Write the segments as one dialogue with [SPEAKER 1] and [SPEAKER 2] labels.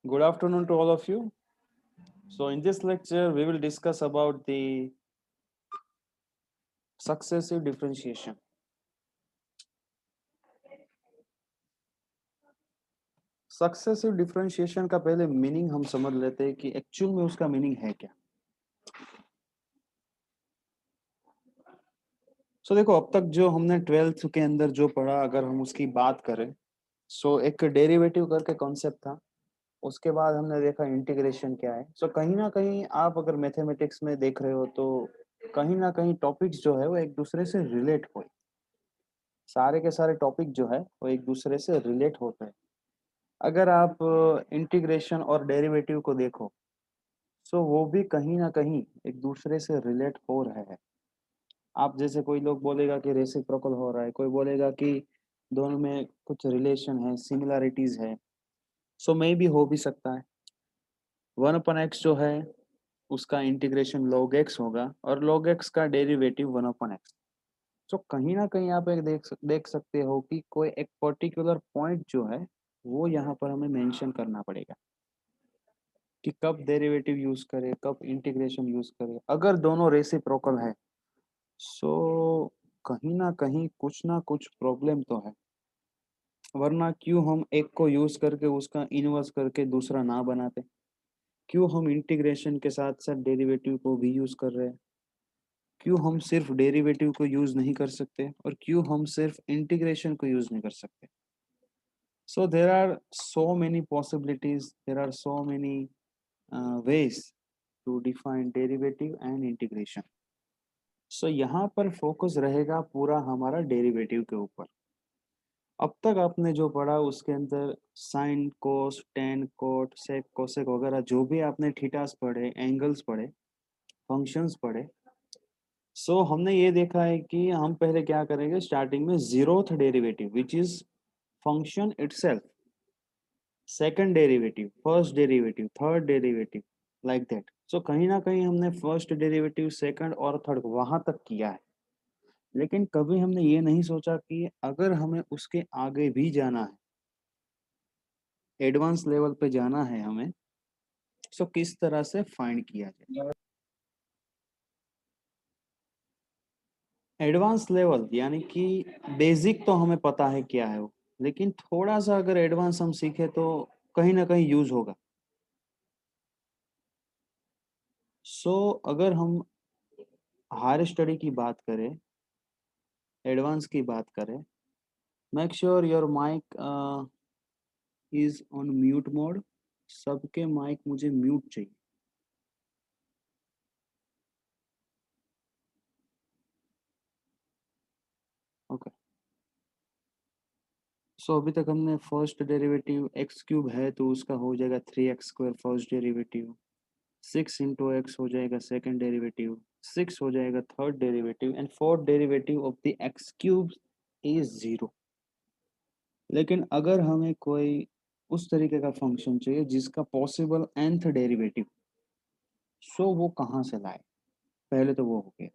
[SPEAKER 1] Good afternoon to all of you. So in this lecture, we will discuss about the successive differentiation. Successive differentiation का पहले meaning हम समझ लेते हैं कि एक्चुअल में उसका मीनिंग है क्या। देखो, अब तक जो हमने 12th के अंदर जो पढ़ा, अगर हम उसकी बात करें, एक डेरिवेटिव करके कॉन्सेप्ट था। उसके बाद हमने देखा इंटीग्रेशन क्या है। कहीं ना कहीं आप अगर मैथमेटिक्स में देख रहे हो तो कहीं ना कहीं टॉपिक्स जो है वो एक दूसरे से रिलेट हुए। सारे के सारे टॉपिक जो है वो एक दूसरे से रिलेट होते हैं। अगर आप इंटीग्रेशन और डेरिवेटिव को देखो, वो भी कहीं ना कहीं एक दूसरे से रिलेट हो रहे हैं। आप जैसे कोई लोग बोलेगा कि रेसिप्रोकल हो रहा है, कोई बोलेगा कि दोनों में कुछ रिलेशन है, सिमिलैरिटीज है। मे भी हो भी सकता है। 1/x जो है उसका इंटीग्रेशन log x होगा और log x का डेरिवेटिव 1/x। कहीं ना कहीं आप एक देख सकते हो कि कोई एक पर्टिकुलर पॉइंट जो है वो यहाँ पर हमें मेंशन करना पड़ेगा कि कब डेरिवेटिव यूज करें, कब इंटीग्रेशन यूज करें। अगर दोनों रेसिप्रोकल है कहीं ना कुछ प्रॉब्लम तो है। वरना क्यों हम एक को यूज करके उसका इनवर्स करके दूसरा ना बनाते? क्यों हम इंटीग्रेशन के साथ साथ डेरिवेटिव को भी यूज कर रहे हैं? क्यों हम सिर्फ डेरिवेटिव को यूज नहीं कर सकते और क्यों हम सिर्फ इंटीग्रेशन को यूज नहीं कर सकते? There are so many possibilities, there are so many ways to define derivative and integration. यहाँ पर फोकस रहेगा पूरा हमारा डेरिवेटिव के ऊपर। अब तक आपने जो पढ़ा उसके अंदर साइन, कोस, टेन, कोट, सेक, कोसेक वगैरह जो भी आपने थीटास पढ़े, एंगल्स पढ़े, फंक्शंस पढ़े, हमने ये देखा है कि हम पहले क्या करेंगे, स्टार्टिंग में zeroth derivative which is function itself, second derivative, first derivative, third derivative, like that. कहीं ना कहीं हमने फर्स्ट डेरिवेटिव, सेकंड और थर्ड वहां तक किया है, लेकिन कभी हमने ये नहीं सोचा कि अगर हमें उसके आगे भी जाना है, एडवांस लेवल पे जाना है हमें, किस तरह से फाइंड किया जाए। एडवांस लेवल यानी कि बेसिक तो हमें पता है क्या है वो, लेकिन थोड़ा सा अगर एडवांस हम सीखे तो कहीं ना कहीं यूज होगा। अगर हम हायर स्टडी की बात करें, एडवांस की बात करें, make sure your mic is on mute mode. सबके माइक मुझे म्यूट चाहिए। ओके। अभी तक हमने फर्स्ट डेरिवेटिव एक्स क्यूब है तो उसका हो जाएगा 3x² फर्स्ट डेरिवेटिव, 6 × x हो जाएगा सेकंड डेरिवेटिव, 6 हो जाएगा third derivative and fourth derivative of the x cube is 0। लेकिन अगर हमें कोई उस तरीके का फंक्शन चाहिए जिसका पॉसिबल nth डेरिवेटिव, वो कहाँ से लाए? पहले तो वो हो गया।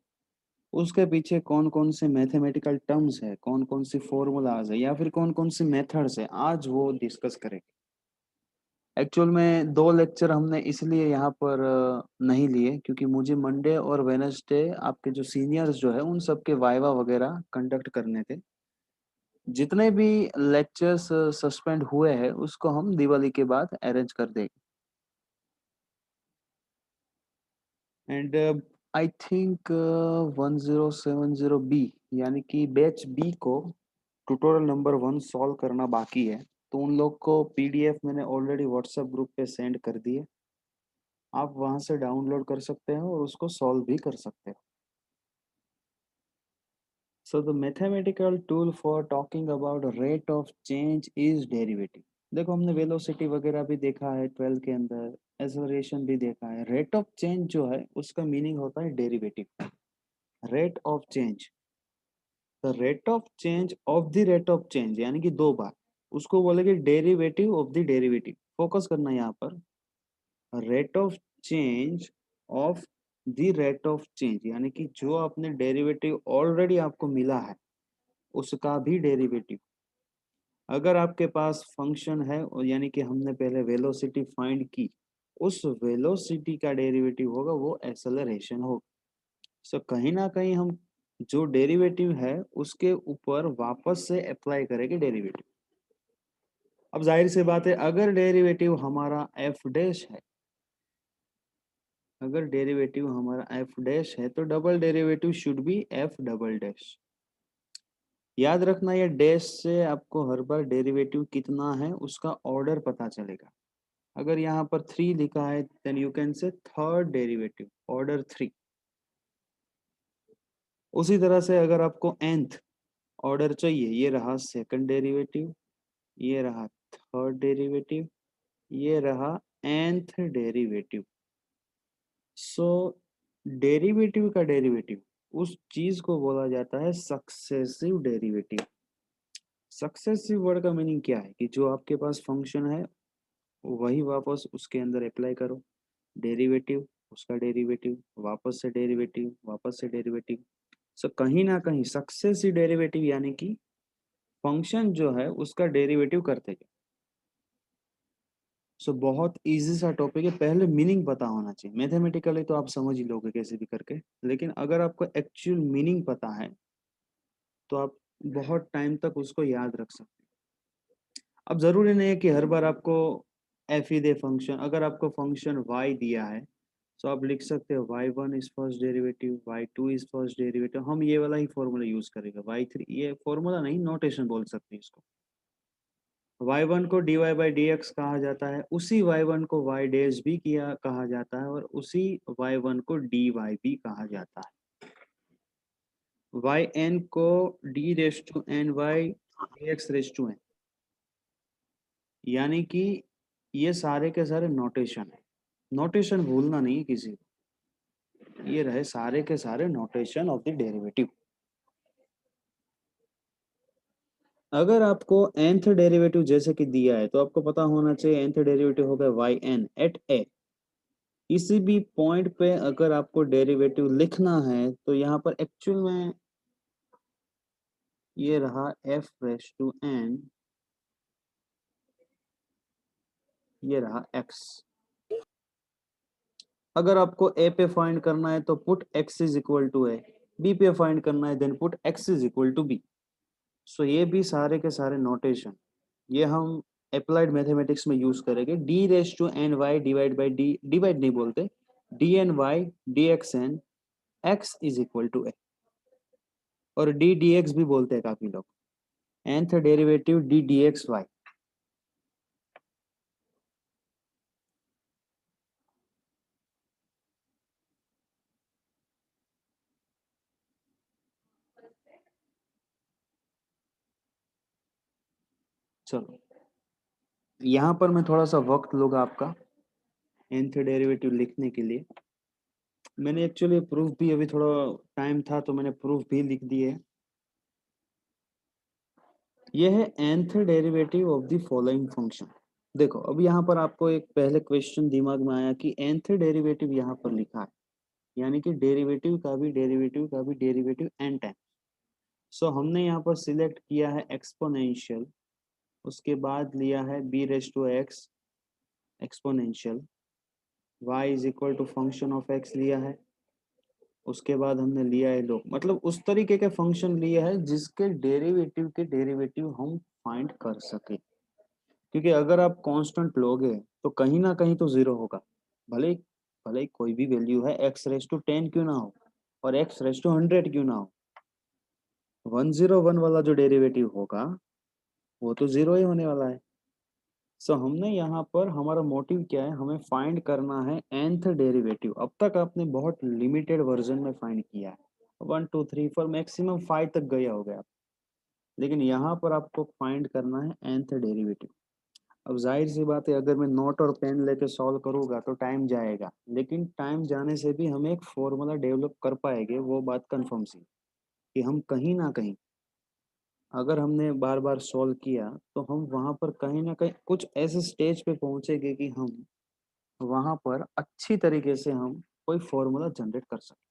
[SPEAKER 1] उसके पीछे कौन कौन से मैथमेटिकल टर्म्स है, कौन कौन सी फॉर्मूलाज है या फिर कौन कौन सी मेथड्स है, आज वो डिस्कस करेंगे। एक्चुअल में 2 लेक्चर हमने इसलिए यहाँ पर नहीं लिए क्योंकि मुझे मंडे और वेनसडे आपके जो सीनियर्स जो है उन सब के वाइवा वगैरह कंडक्ट करने थे। जितने भी लेक्चर्स सस्पेंड हुए हैं उसको हम दिवाली के बाद अरेंज कर देंगे। एंड आई थिंक 1070B यानी कि बैच बी को ट्यूटोरियल नंबर 1 सॉल्व करना बाकी है, तो उन लोग को पीडीएफ मैंने ऑलरेडी व्हाट्सएप ग्रुप पे सेंड कर दिए। आप वहां से डाउनलोड कर सकते हो और उसको सॉल्व भी कर सकते हो। The mathematical tool for talking about rate of change is derivative. देखो, हमने वेलोसिटी वगैरह भी देखा है 12 के अंदर, एक्सेलरेशन भी देखा है। रेट ऑफ चेंज जो है उसका मीनिंग होता है derivative. Rate of change, the rate of change of the rate of change यानी कि 2 बार उसको बोलेंगे derivative of the derivative. Focus करना यहाँ पर, rate of change of the rate of change यानी कि जो आपने डेरिवेटिव ऑलरेडी आपको मिला है उसका भी डेरिवेटिव। अगर आपके पास फंक्शन है और यानी कि हमने पहले वेलोसिटी फाइंड की, उस वेलोसिटी का डेरिवेटिव होगा वो एक्सेलरेशन होगा। सो कहीं ना कहीं हम जो डेरिवेटिव है उसके ऊपर वापस से अप्लाई करेंगे डेरिवेटिव। अब जाहिर सी बात है, अगर डेरिवेटिव हमारा एफ डैश है, अगर डेरिवेटिव हमारा एफ डैश है तो double derivative should be F double dash. याद रखना ये डैश से आपको हर बार डेरिवेटिव कितना है उसका ऑर्डर पता चलेगा। अगर यहाँ पर 3 लिखा है then you can say third derivative order 3। उसी तरह से अगर आपको nth ऑर्डर चाहिए, ये रहा सेकंड डेरिवेटिव, ये रहा थर्ड डेरिवेटिव, ये रहा nth डेरिवेटिव। सो डेरिवेटिव का डेरिवेटिव उस चीज को बोला जाता है सक्सेसिव डेरिवेटिव। सक्सेसिव वर्ड का मीनिंग क्या है कि जो आपके पास फंक्शन है वही वापस उसके अंदर अप्लाई करो, डेरिवेटिव, उसका डेरिवेटिव, वापस से डेरिवेटिव, वापस से डेरिवेटिव। सो कहीं ना कहीं सक्सेसिव डेरिवेटिव यानी कि फंक्शन जो है उसका डेरिवेटिव करते जाओ। सो बहुत इजी सा टॉपिक है, पहले मीनिंग पता होना चाहिए। मैथमेटिकली तो आप समझ ही लोगे कैसे भी करके, लेकिन अगर आपको एक्चुअल मीनिंग पता है तो आप बहुत टाइम तक उसको याद रख सकते हैं। अब जरूरी नहीं है कि हर बार आपको एफ ही दे फंक्शन। अगर आपको फंक्शन वाई दिया है तो आप लिख सकते हो y1 is first derivative, y2 is first derivative. हम ये वाला ही फॉर्मूला यूज करेंगे, y3, ये फॉर्मूला नहीं नोटेशन बोल सकते हैं इसको। y1 को dy बाई डी एक्स कहा जाता है, उसी y1 को y डैश भी किया कहा जाता है, और उसी y1 को dy भी कहा जाता है। yn को d raise to N y dx raise to n, यानी कि ये सारे के सारे नोटेशन है। नोटेशन भूलना नहीं है किसी को, ये रहे सारे के सारे नोटेशन ऑफ द डेरिवेटिव। अगर आपको nth डेरिवेटिव जैसे कि दिया है तो आपको पता होना चाहिए nth डेरिवेटिव होगा yn एट a। किसी भी पॉइंट पे अगर आपको डेरिवेटिव लिखना है तो यहाँ पर एक्चुअल में ये रहा f रेस टू n, ये रहा x। अगर आपको a पे फाइंड करना है तो put x is equal to a, b पे फाइंड करना है then put x is equal to b। So ये भी सारे के सारे नोटेशन ये हम अप्लाइड मैथमेटिक्स में यूज करेंगे। D raise to N Y divide by D, divide नहीं बोलते, D N Y D X N X is equal to A, और डी डी एक्स भी बोलते हैं काफी लोग, nth derivative d d x y. चलो यहाँ पर मैं थोड़ा सा वक्त लूंगा आपका nth डेरिवेटिव लिखने के लिए। मैंने एक्चुअली प्रूफ भी, अभी थोड़ा टाइम था तो मैंने प्रूफ भी लिख दिए। यह है nth derivative of the following function. देखो अब यहाँ पर आपको एक पहले क्वेश्चन दिमाग में आया कि nth डेरिवेटिव यहाँ पर लिखा है, यानी कि डेरिवेटिव का भी डेरिवेटिव का भी डेरिवेटिव n टाइम। सो हमने यहाँ पर सिलेक्ट किया है एक्सपोनेंशियल, उसके बाद लिया है b raise to x exponential, y is equal to function of x लिया है, उसके बाद हमने लिया है लोग, मतलब उस तरीके के फंक्शन लिए है जिसके डेरिवेटिव के डेरिवेटिव हम फाइंड कर सके। क्योंकि अगर आप कांस्टेंट लोगे तो कहीं ना कहीं तो जीरो होगा, भले भले कोई भी वैल्यू है, एक्स रेस टू 10 क्यों ना हो और एक्स रेस टू 100 क्यों ना हो, 101 वाला जो डेरिवेटिव होगा वो तो जीरो ही होने वाला है। सो हमने यहाँ पर हमारा मोटिव क्या है, हमें फाइंड करना है nth डेरिवेटिव। अब तक आपने बहुत लिमिटेड वर्जन में फाइंड किया है, 1 2 3 4 मैक्सिमम 5 तक गया हो गया, लेकिन यहाँ पर आपको फाइंड करना है nth डेरिवेटिव। अब जाहिर सी बात है, अगर मैं नोट और पेन लेके सॉल्व करूंगा तो टाइम जाएगा, लेकिन टाइम जाने से भी हम एक फॉर्मूला डेवलप कर पाएंगे, वो बात कंफर्म सी कि हम कहीं ना कहीं अगर हमने बार बार सॉल्व किया तो हम वहां पर कहीं ना कहीं कुछ ऐसे स्टेज पे पहुंचेंगे कि हम वहां पर अच्छी तरीके से हम कोई फॉर्मूला जनरेट कर सकते।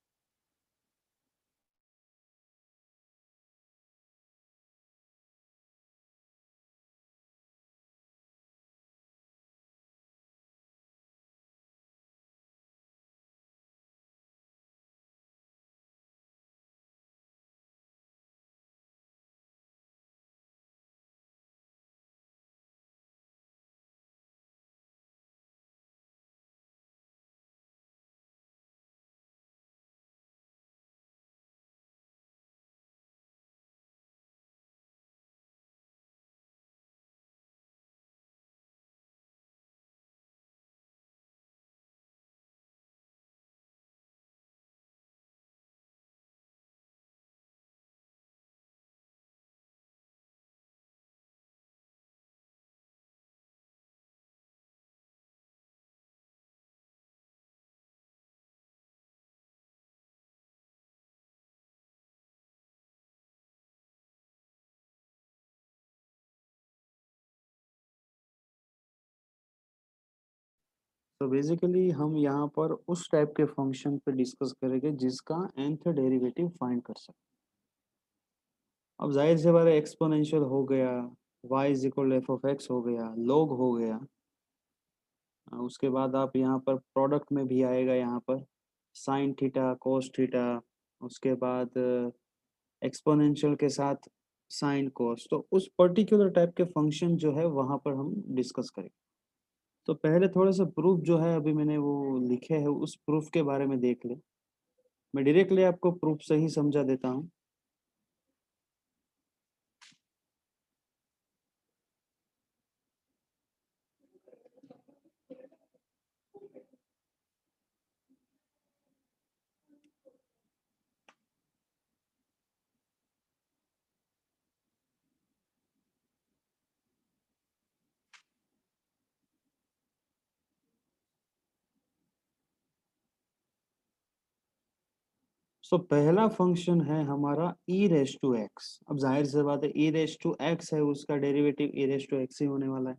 [SPEAKER 1] तो बेसिकली हम यहाँ पर उस टाइप के फंक्शन पे डिस्कस करेंगे जिसका nth डेरिवेटिव फाइंड कर सकते। अब जाहिर सी बात है एक्सपोनेंशियल हो गया, y is equal F of x हो गया, log हो गया। उसके बाद आप यहाँ पर प्रोडक्ट में भी आएगा, यहाँ पर साइन थीटा कोस थीटा, उसके बाद एक्सपोनेंशियल के साथ साइन कोस। तो उस पर्टिकुलर टाइप के फंक्शन जो है वहाँ पर हम डिस्कस करेंगे। तो पहले थोड़ा सा प्रूफ जो है अभी मैंने वो लिखे है, उस प्रूफ के बारे में देख ले। मैं डायरेक्टली आपको प्रूफ से ही समझा देता हूँ। सो पहला फंक्शन है हमारा e रेस टू एक्स। अब जाहिर सी बात है e रेस टू एक्स है, उसका derivative e raise to X ही होने वाला है।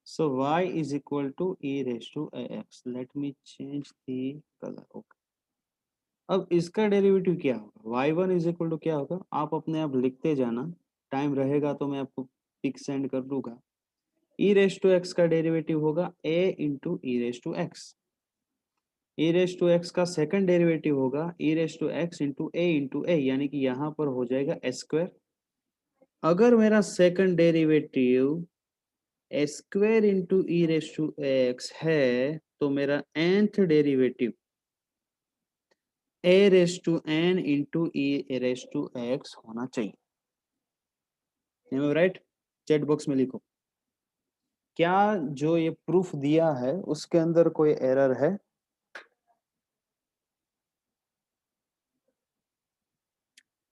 [SPEAKER 1] So y is equal to e raise to X. Let me change the colour. Okay, अब इसका डेरिवेटिव क्या होगा, y1 इज इक्वल टू क्या होगा, आप अपने आप लिखते जाना, टाइम रहेगा तो मैं आपको पिक सेंड कर दूंगा। e रेस टू एक्स का डेरिवेटिव होगा a into E raise to X. e raise to x का सेकंड डेरिवेटिव होगा e raise to x into A, यानी कि यहाँ पर हो जाएगा ए स्क्वायर। अगर मेरा second derivative a square into E raise to x है तो मेरा nth derivative a raise to N into E raise to x होना चाहिए। राइट, चैट बॉक्स में लिखो क्या जो ये प्रूफ दिया है उसके अंदर कोई एरर है।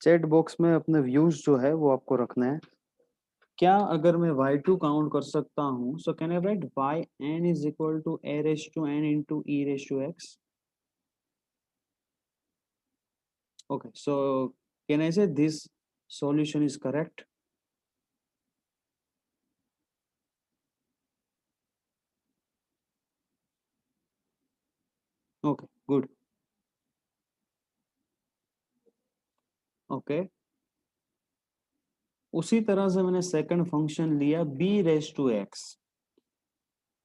[SPEAKER 1] चैट बॉक्स में अपने व्यूज जो है वो आपको रखना है। क्या अगर मैं y2 काउंट कर सकता हूँ, so can I write yn is equal to a raise to n into E raise to X. Okay, so can I say this solution is correct. Okay good. Okay, उसी तरह से मैंने second function लिया b raise to X.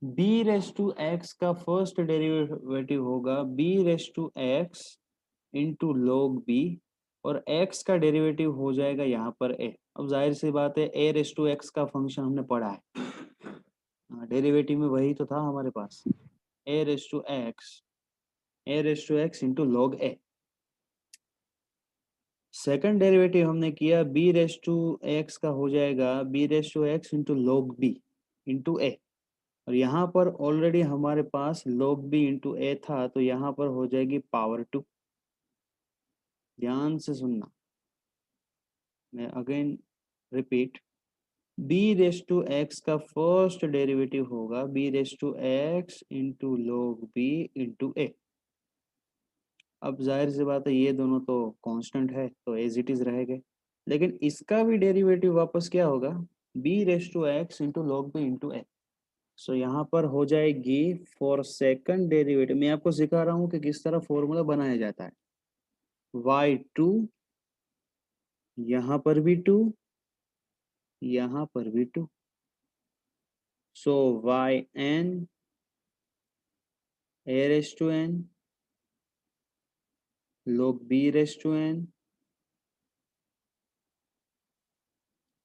[SPEAKER 1] b raise to x का first derivative होगा b raise to x into log b, और x का derivative हो जाएगा यहाँ पर a। अब जाहिर सी बात है a रेस टू एक्स का फंक्शन हमने पढ़ा है, डेरिवेटिव में वही तो था हमारे पास, a raise to x, a raise to x into log a। Second derivative हमने किया b रेस टू एक्स का हो जाएगा b raise to x into log b into a, और यहाँ पर ऑलरेडी हमारे पास log b इंटू a था तो यहाँ पर हो जाएगी पावर 2। ध्यान से सुनना, मैं again repeat, b raise to x का फर्स्ट डेरिवेटिव होगा b raise to x into log b into a। अब जाहिर सी बात है ये दोनों तो कांस्टेंट है तो एज इट इज रहेंगे, लेकिन इसका भी डेरिवेटिव वापस क्या होगा b raise to x into log B into A. So यहाँ पर हो जाएगी फॉर सेकंड डेरिवेटिव, मैं आपको सिखा रहा हूँ कि किस तरह फॉर्मूला बनाया जाता है। y2, यहाँ पर भी 2, यहाँ पर भी 2, so yn a raise to n log b raise to n।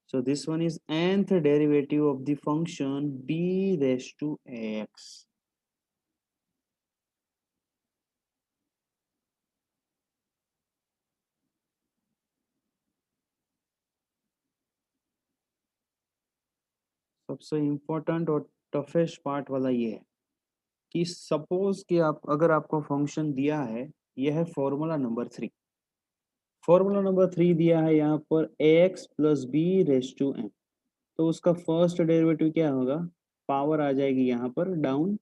[SPEAKER 1] So this one is nth derivative of the function b raised to x. सबसे इम्पोर्टेंट और टफेस्ट पार्ट वाला ये है कि सपोज कि आप अगर आपको फंक्शन दिया है, यह है फॉर्मूला नंबर 3। फॉर्मूला नंबर 3 दिया है यहाँ पर ax plus b raise to m. तो उसका फर्स्ट डेरिवेटिव क्या होगा, पावर आ जाएगी यहाँ पर down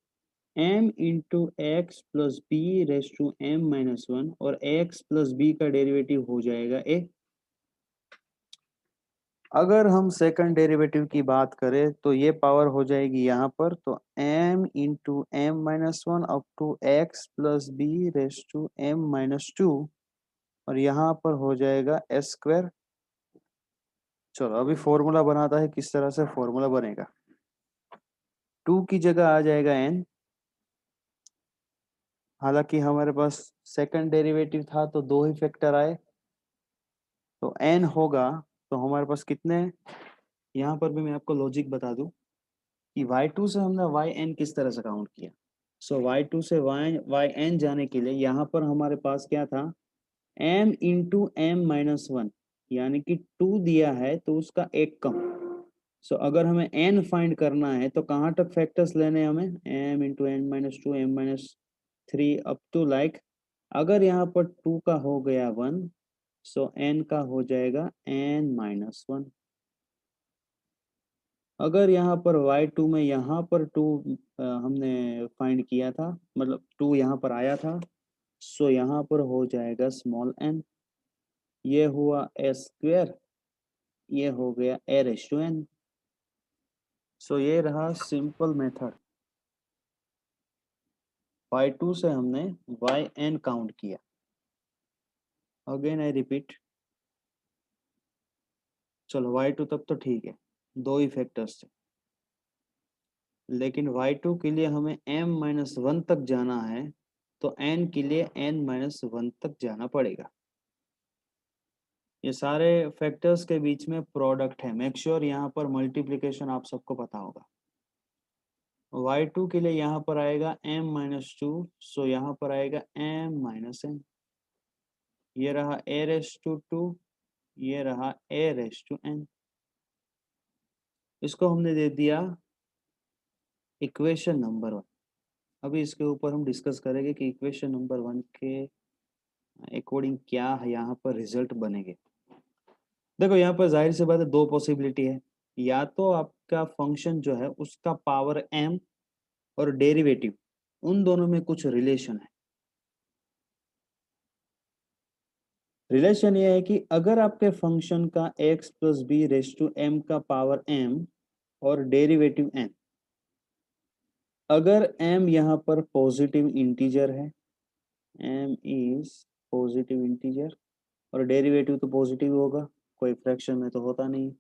[SPEAKER 1] m into x plus b raise to m minus 1, और x प्लस बी का डेरिवेटिव हो जाएगा a। अगर हम सेकंड डेरिवेटिव की बात करें तो ये पावर हो जाएगी यहाँ पर, तो m into m minus one up to x plus b raise to m minus two, और यहाँ पर हो जाएगा एस स्क्वायर। चलो अभी फॉर्मूला बनाता है, किस तरह से फॉर्मूला बनेगा। 2 की जगह आ जाएगा n, हालांकि हमारे पास सेकंड डेरिवेटिव था तो दो ही फैक्टर आए, तो n होगा, तो हमारे पास कितने हैं? यहाँ पर भी मैं आपको लॉजिक बता दूं कि y2 से हमने yn किस तरह से काउंट किया। सो y2 से yn जाने के लिए यहाँ पर हमारे पास क्या था, m into m minus one, यानी कि 2 दिया है तो उसका एक कम। सो अगर हमें n फाइंड करना है तो कहाँ तक फैक्टर्स लेने हैं हमें, m into n minus two m minus three up to like, अगर यहाँ पर 2 का हो गया 1, सो n का हो जाएगा n माइनस वन। अगर यहाँ पर y2 में यहाँ पर 2 हमने फाइंड किया था, मतलब 2 यहाँ पर आया था, सो यहाँ पर हो जाएगा स्मॉल n, ये हुआ a स्क्वेयर, ये हो गया a रेश टू n। सो ये रहा सिंपल मेथड, y2 से हमने yn काउंट किया। अगेन आई रिपीट, चलो y2 तक तो ठीक है, दो ही फैक्टर्स थे, लेकिन y2 के लिए हमें m माइनस वन तक जाना है, तो n के लिए n माइनस वन तक जाना पड़ेगा। ये सारे फैक्टर्स के बीच में प्रोडक्ट है, मेक श्योर यहाँ पर मल्टीप्लिकेशन आप सबको पता होगा। y2 के लिए यहाँ पर आएगा m माइनस टू, सो यहाँ पर आएगा m माइनस n, ये रहा a रेस टू टू, ये रहा a रेस टू n। इसको हमने दे दिया इक्वेशन नंबर वन। अभी इसके ऊपर हम डिस्कस करेंगे कि इक्वेशन नंबर वन के अकॉर्डिंग क्या यहाँ पर रिजल्ट बनेंगे। देखो यहाँ पर जाहिर सी बात है, दो पॉसिबिलिटी है, या तो आपका फंक्शन जो है उसका पावर m और डेरिवेटिव, उन दोनों में कुछ रिलेशन है। रिलेशन ये है कि अगर आपके फंक्शन का x plus b raise to m का पावर m और डेरिवेटिव n, अगर m यहाँ पर पॉजिटिव इंटीजर है, m इज पॉजिटिव इंटीजर, और डेरिवेटिव तो पॉजिटिव होगा, कोई फ्रैक्शन में तो होता नहीं,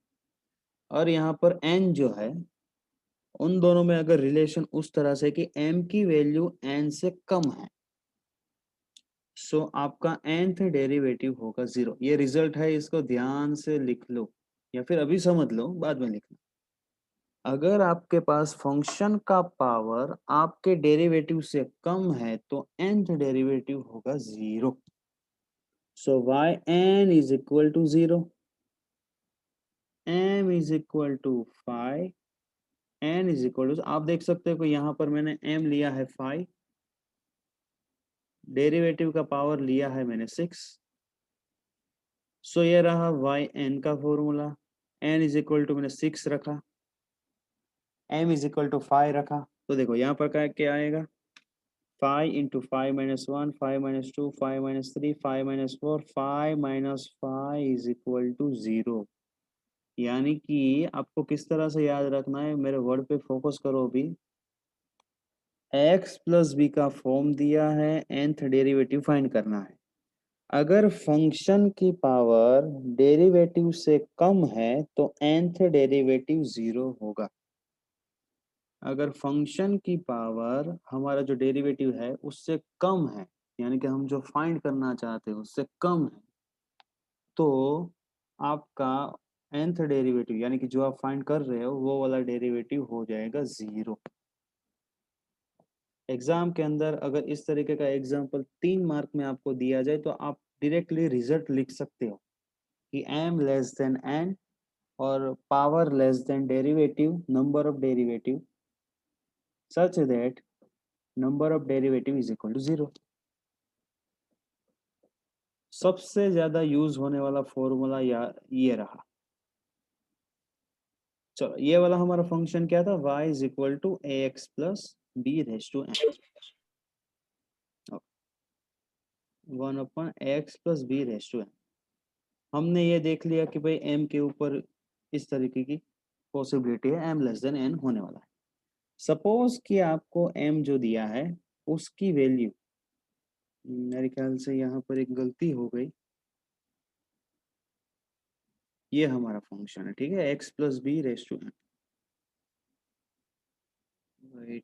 [SPEAKER 1] और यहाँ पर n जो है, उन दोनों में अगर रिलेशन उस तरह से कि m की वैल्यू n से कम है, सो आपका nth डेरिवेटिव होगा जीरो। ये रिजल्ट है, इसको ध्यान से लिख लो या फिर अभी समझ लो, बाद में लिखना। अगर आपके पास फंक्शन का पावर आपके डेरिवेटिव से कम है तो nth डेरिवेटिव होगा zero. So yn is equal to zero, m is equal to 5, n is equal to, आप देख सकते हो कि यहाँ पर मैंने m लिया है 5, डेरिवेटिव का पावर लिया है मैंने 6, सो ये रहा yn का formula. n is equal to मैंने 6 रखा, m इज इक्वल टू 5 रखा, तो देखो यहाँ पर क्या आएगा, 5 into 5 minus one, 5 minus two, 5 minus three, 5 minus four, 5 minus 5 is equal to zero. यानी कि आपको किस तरह से याद रखना है, मेरे वर्ड पे फोकस करो अभी। x प्लस बी का फॉर्म दिया है, nth डेरिवेटिव फाइंड करना है। अगर फंक्शन की पावर डेरिवेटिव से कम है तो nth डेरिवेटिव जीरो होगा। अगर फंक्शन की पावर हमारा जो डेरिवेटिव है उससे कम है, यानी कि हम जो फाइंड करना चाहते हैं उससे कम है, तो आपका nth डेरिवेटिव यानी कि जो आप फाइंड कर रहे हो वो वाला डेरिवेटिव हो जाएगा जीरो। एग्जाम के अंदर अगर इस तरीके का एग्जाम्पल 3 मार्क में आपको दिया जाए तो आप डायरेक्टली रिजल्ट लिख सकते हो कि m लेस देन n और power less than derivative number of derivative such that number of derivative is equal to zero। सबसे ज्यादा यूज होने वाला फॉर्मूला या ये रहा। चलो ये वाला हमारा फंक्शन क्या था, y is equal to a x plus b raise to n, one upon x plus b raise to n. हमने ये देख लिया कि भाई m के ऊपर इस तरीके की पॉसिबिलिटी है m लेस देन n होने वाला है। सपोज कि आपको m जो दिया है उसकी वैल्यू, मेरे ख्याल से यहाँ पर एक गलती हो गई, ये हमारा फंक्शन है, ठीक है, x plus b raise to m। Right,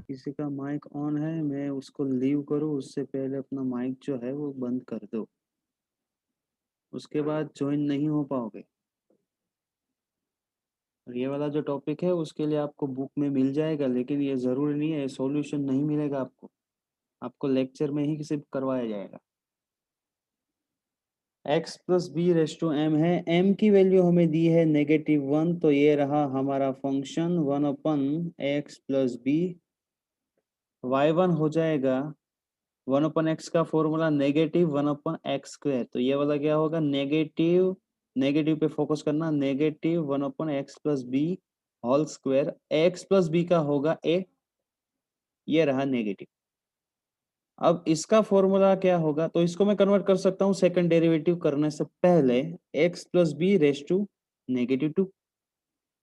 [SPEAKER 1] किसी का माइक ऑन है, मैं उसको लीव करूँ उससे पहले अपना माइक जो है वो बंद कर दो, उसके बाद ज्वाइन नहीं हो पाओगे। और ये वाला जो टॉपिक है उसके लिए आपको बुक में मिल जाएगा, लेकिन ये ज़रूरी नहीं है, सॉल्यूशन नहीं मिलेगा आपको, आपको लेक्चर में ही सिर्फ करवाया जाएगा। x plus b raise to m है, m की वैल्यू हमें दी है -1, तो ये रहा हमारा function 1/x plus B. y1 हो जाएगा 1/x का फॉर्मूला -1/x², तो ये वाला क्या होगा, नेगेटिव, नेगेटिव पे फोकस करना, -1/x plus b whole square, x plus b का होगा a, ये रहा नेगेटिव। अब इसका फॉर्मूला क्या होगा, तो इसको मैं कन्वर्ट कर सकता हूँ सेकंड डेरिवेटिव करने से पहले, x plus b raise to -2।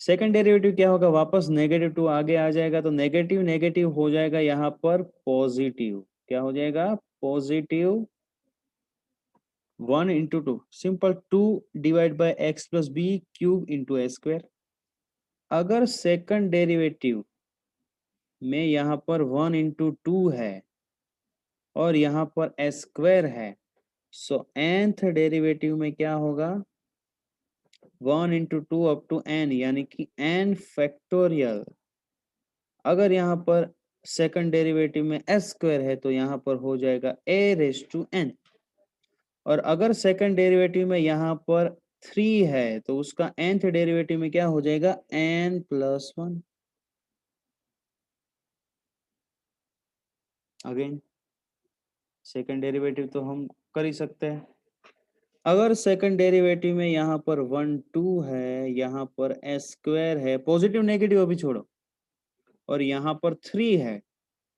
[SPEAKER 1] Second derivative क्या होगा, वापस -2 आगे आ जाएगा, तो नेगेटिव नेगेटिव हो जाएगा यहाँ पर पॉजिटिव, क्या हो जाएगा, पॉजिटिव 1 × 2, सिंपल 2 / x+b³ × a²। अगर सेकंड डेरिवेटिव में यहाँ पर 1 × 2 है और यहाँ पर a² है, सो nth डेरिवेटिव में क्या होगा, 1 × 2 अप टू n, यानी कि n फैक्टोरियल। अगर यहाँ पर सेकंड डेरिवेटिव में s² है तो यहाँ पर हो जाएगा a⁻n। और अगर सेकंड डेरिवेटिव में यहाँ पर 3 है तो उसका nth डेरिवेटिव में क्या हो जाएगा, n+1। अगेन सेकंड डेरिवेटिव तो हम कर ही सकते हैं। अगर सेकंड डेरिवेटिव में यहाँ पर 1 2 है, यहाँ पर s² है, पॉजिटिव नेगेटिव अभी छोड़ो, और यहाँ पर 3 है,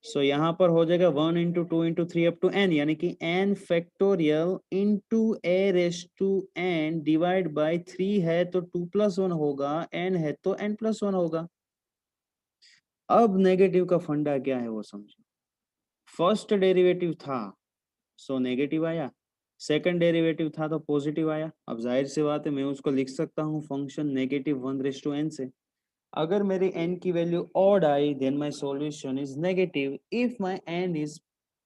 [SPEAKER 1] सो यहाँ पर हो जाएगा 1 × 2 × 3 अप टू n, यानी कि n factorial into a⁻n divide by 3 है तो 2+1 होगा, n है तो n+1 होगा। अब नेगेटिव का फंडा क्या है वो समझो, फर्स्ट डेरिवेटिव था सो नेगेटिव आया, सेकंड डेरिवेटिव था तो पॉजिटिव आया। अब जाहिर सी बात है मैं उसको लिख सकता हूँ फंक्शन -1/n से। अगर मेरी n की value odd I then my solution is negative, if my n is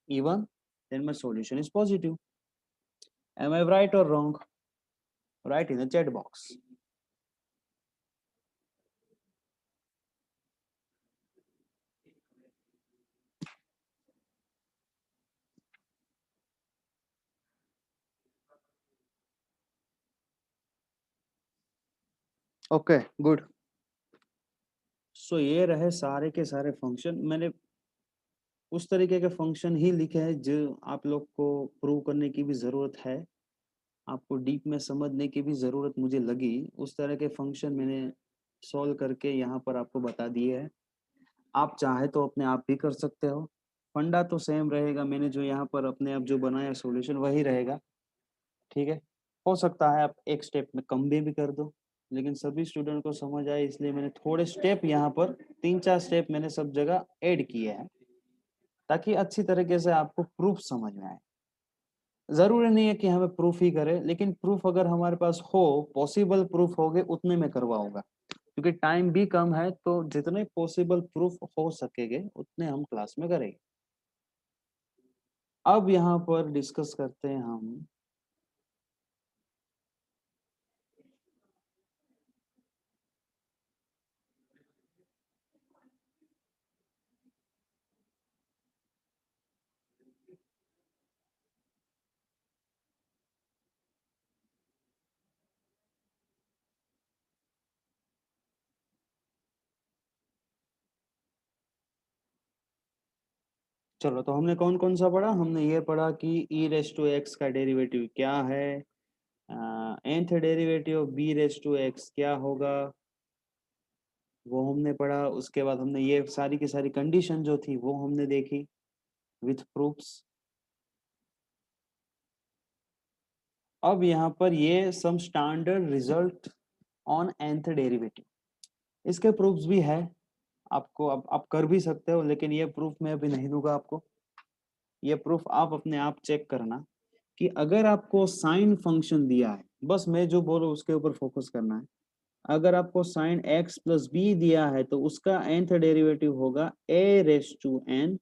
[SPEAKER 1] even, then my solution is positive. Am I right or wrong? Write in the chat box. Okay, good. So ये रहे सारे के सारे function, मैंने उस तरीके के function ही लिखे हैं जो आप लोग को प्रूव करने की भी ज़रूरत है, आपको डीप में समझने की भी ज़रूरत मुझे लगी, उस तरह के फंक्शन मैंने सॉल्व करके यहाँ पर आपको बता दिए हैं। आप चाहे तो अपने आप भी कर सकते हो, फंडा तो सेम रहेगा, मैंने जो यहाँ पर अपने आप जो बनाया सॉल्यूशन वही रहेगा, ठीक है। हो सकता है आप एक स्टेप में कम भी कर दो, लेकिन सभी स्टूडेंट को समझ आए इसलिए मैंने थोड़े स्टेप यहाँ पर 3 4 स्टेप मैंने सब जगह ऐड किए हैं, ताकि अच्छी तरीके से आपको प्रूफ समझ में आए। जरूरी नहीं है कि हमें प्रूफ ही करें, लेकिन प्रूफ अगर हमारे पास हो, पॉसिबल प्रूफ हो गए उतने में करवाऊंगा, क्योंकि टाइम भी कम है, तो जितने पॉसिबल प्रूफ हो सकेंगे उतने हम क्लास में करेंगे। अब यहाँ पर डिस्कस करते हैं हम चलो, तो हमने कौन कौन सा पढ़ा? हमने ये पढ़ा कि ई रेस टू एक्स का डेरिवेटिव क्या है, nth derivative of b raise to x क्या होगा, वो हमने पढ़ा। उसके बाद हमने ये सारी की सारी कंडीशन जो थी वो हमने देखी विथ प्रूफ्स। अब यहाँ पर ये some standard result on nth derivative, इसके प्रूफ्स भी है। आपको अब आप कर भी सकते हो, लेकिन ये प्रूफ मैं अभी नहीं दूंगा आपको। ये प्रूफ आप अपने आप चेक करना कि अगर आपको साइन फंक्शन दिया है, बस मैं जो बोलूँ उसके ऊपर फोकस करना है। अगर आपको साइन एक्स प्लस बी दिया है तो उसका nth डेरिवेटिव होगा ए रेस टू एन,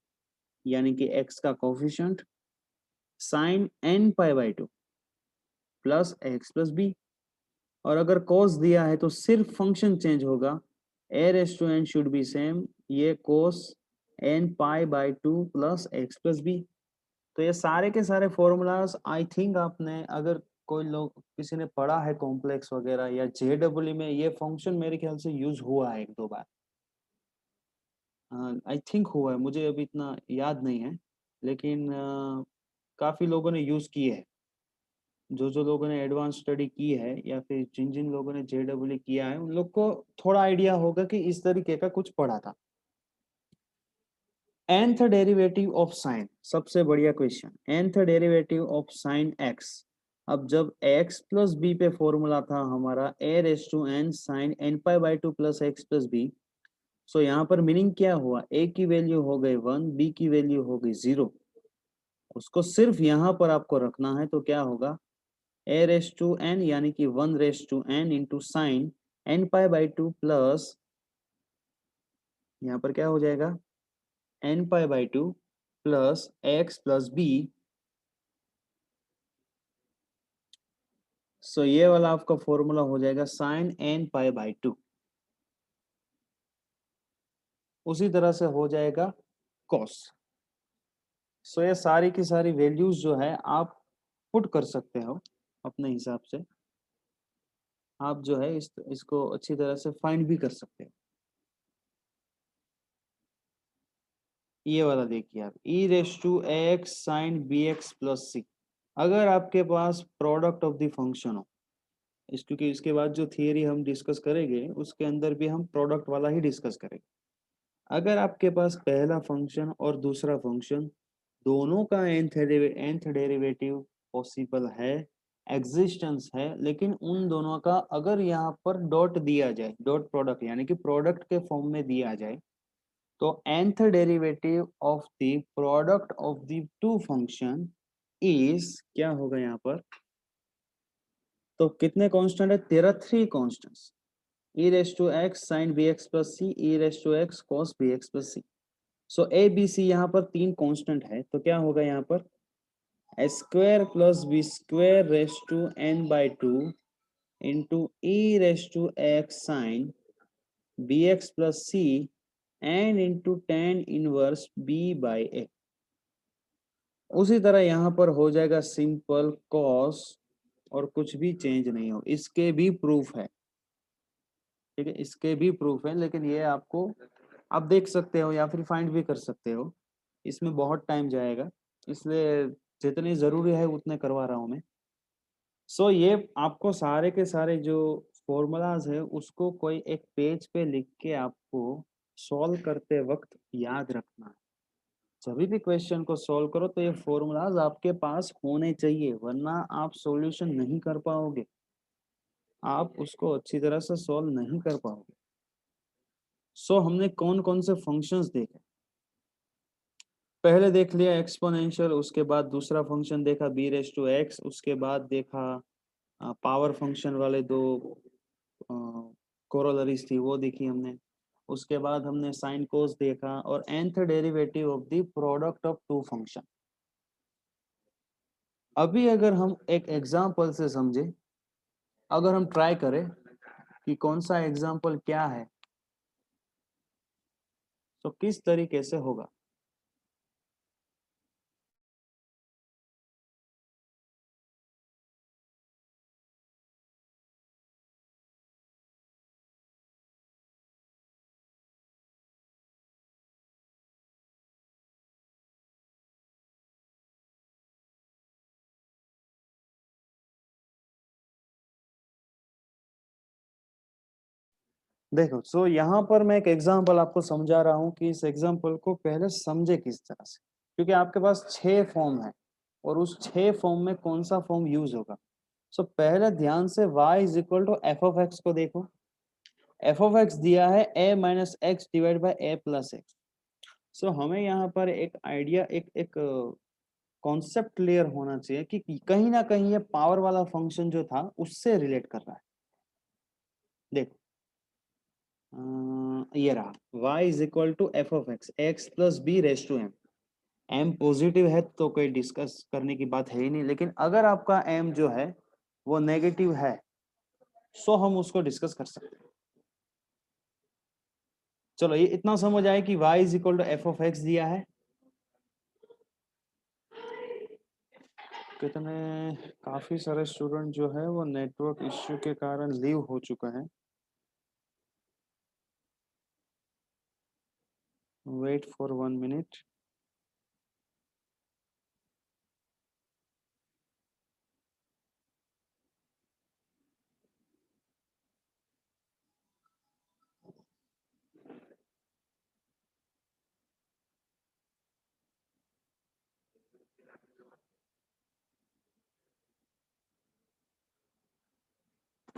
[SPEAKER 1] यानी कि x का coefficient sine n pi by two plus x plus b. और अगर cos दिया है तो सिर्फ फंक्शन चेंज होगा, A raise to N should be same, ये cos n pi by two plus x plus B. तो ये सारे के सारे फॉर्मूलाज आई थिंक आपने, अगर कोई लोग किसी ने पढ़ा है कॉम्प्लेक्स वगैरह या जेडब्ल्यू में, ये फंक्शन मेरे ख्याल से यूज हुआ है एक दो बार, आई थिंक हुआ है, मुझे अभी इतना याद नहीं है, लेकिन काफी लोगों ने यूज किए है। जो लोगों ने एडवांस स्टडी की है या फिर जिन जिन लोगों ने जेडब्ल्यू किया है, उन लोग को थोड़ा आइडिया होगा कि इस तरीके का कुछ पढ़ा था। nth डेरिवेटिव ऑफ साइन, सबसे बढ़िया question, nth derivative of sine x। अब जब x प्लस बी पे फॉर्मूला था हमारा a raise to N sine N pi by two plus x plus B, so यहाँ पर मीनिंग क्या हुआ, a की वैल्यू हो गई 1, b की वैल्यू हो गई 0, उसको सिर्फ यहाँ पर आपको रखना है। तो क्या होगा, a रेस टू एन यानी कि 1 raise to N into sine N pi by two plus, यहाँ पर क्या हो जाएगा, N pi by two plus x plus B. So ये वाला आपका फॉर्मूला हो जाएगा sine N pi by two. उसी तरह से हो जाएगा कॉस। सो ये सारी की सारी वैल्यूज जो है आप पुट कर सकते हो अपने हिसाब से। आप जो है इसको अच्छी तरह से फाइंड भी कर सकते हो। ये वाला देखिए आप, E raise to x sine B x plus C. अगर आपके पास प्रोडक्ट ऑफ द फंक्शन हो, क्योंकि इसके बाद जो थियरी हम डिस्कस करेंगे उसके अंदर भी हम प्रोडक्ट वाला ही डिस्कस करेंगे। अगर आपके पास पहला फंक्शन और दूसरा फंक्शन दोनों का nth डेरिवेटिव पॉसिबल है, एग्जिस्टेंस है, लेकिन उन दोनों का अगर यहाँ पर डॉट दिया जाए, डॉट प्रोडक्ट यानी कि प्रोडक्ट के फॉर्म में दिया जाए, तो nth derivative of the product of the two function is क्या होगा यहाँ पर, तो कितने कांस्टेंट है, तेरा 3 constants, e raise to x sine B x plus c, e raise to x cos b x plus c. So a B c यहाँ पर 3 कांस्टेंट है, तो क्या होगा यहाँ पर, square plus B square raise to N by two into E raise to x sine B x plus C and into tan inverse B by A. उसी तरह यहाँ पर हो जाएगा सिंपल कॉस, और कुछ भी चेंज नहीं हो। इसके भी प्रूफ है, ठीक है, इसके भी प्रूफ है, लेकिन ये आपको आप देख सकते हो या फिर फाइंड भी कर सकते हो, इसमें बहुत टाइम जाएगा, इसलिए जितनी ज़रूरी है उतने करवा रहा हूँ मैं। सो ये आपको सारे के सारे जो फॉर्मूलाज है उसको कोई एक पेज पे लिख के आपको सॉल्व करते वक्त याद रखना है। जब भी क्वेश्चन को सॉल्व करो तो ये फॉर्मूलाज आपके पास होने चाहिए, वरना आप सॉल्यूशन नहीं कर पाओगे, आप उसको अच्छी तरह से सॉल्व नहीं कर पाओगे। सो हमने कौन कौन से फंक्शंस देखे, पहले देख लिया एक्सपोनेंशियल, उसके बाद दूसरा फंक्शन देखा बी रेस टू एक्स, उसके बाद देखा पावर फंक्शन वाले दो कोरोलरीज थी वो देखी हमने। उसके बाद हमने साइन कोस देखा और nth derivative of the product of two function. अभी अगर हम एक एग्जांपल से समझे, अगर हम ट्राई करें कि कौन सा एग्जांपल क्या है, तो किस तरीके से होगा। देखो, सो यहाँ पर मैं एक एग्जांपल आपको समझा रहा हूँ कि इस एग्जांपल को पहले समझे किस तरह से, क्योंकि आपके पास 6 फॉर्म है और उस 6 फॉर्म में कौन सा फॉर्म यूज होगा। सो पहले ध्यान से y is equal to F of X को देखो। एफ ऑफ एक्स दिया है a minus X divide by a plus X. So हमें यहाँ पर एक आइडिया, एक एक कॉन्सेप्ट क्लियर होना चाहिए कि कहीं ना कहीं ये पावर वाला फंक्शन जो था उससे रिलेट कर रहा है। देखो, ये रहा y is equal to F of x, x plus b raise to m. M positive है तो कोई डिस्कस करने की बात है ही नहीं, लेकिन अगर आपका एम जो है वो नेगेटिव है सो हम उसको डिस्कस कर सकते हैं। चलो, ये इतना समझ आए कि y is equal to F of x दिया है। कितने काफी सारे स्टूडेंट जो है वो नेटवर्क इश्यू के कारण लीव हो चुका है। Wait for 1 minute.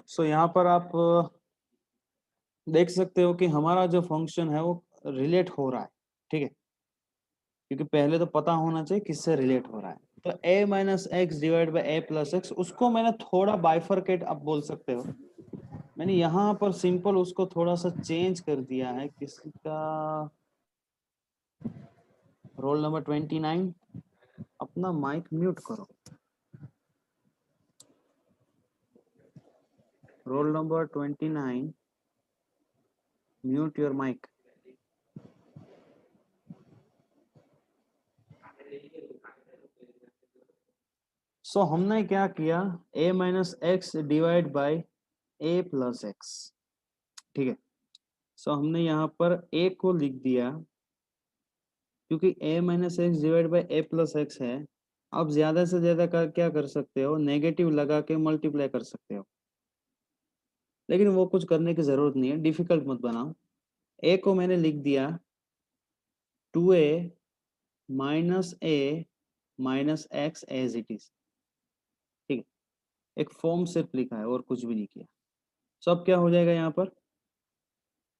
[SPEAKER 1] सो यहाँ पर आप देख सकते हो कि हमारा जो फंक्शन है वो रिलेट हो रहा है, ठीक है, क्योंकि पहले तो पता होना चाहिए किससे रिलेट हो रहा है। तो a minus X divide by a plus x, उसको मैंने थोड़ा बाइफरकेट आप बोल सकते हो। मैंने यहाँ पर सिंपल उसको थोड़ा सा चेंज कर दिया है। किसी का रोल नंबर 29, अपना माइक म्यूट करो। Roll number 29, mute your mic. So हमने क्या किया, a minus X divide by a plus X, ठीक है। सो हमने यहाँ पर a को लिख दिया, क्योंकि a minus X divide by a plus x है। अब ज्यादा से ज्यादा क्या कर सकते हो, नेगेटिव लगा के मल्टीप्लाई कर सकते हो, लेकिन वो कुछ करने की जरूरत नहीं है, डिफिकल्ट मत बनाओ। a को मैंने लिख दिया 2a minus a minus x as it is, ठीक है। एक फॉर्म सिर्फ लिखा है और कुछ भी नहीं किया। सब क्या हो जाएगा यहाँ पर,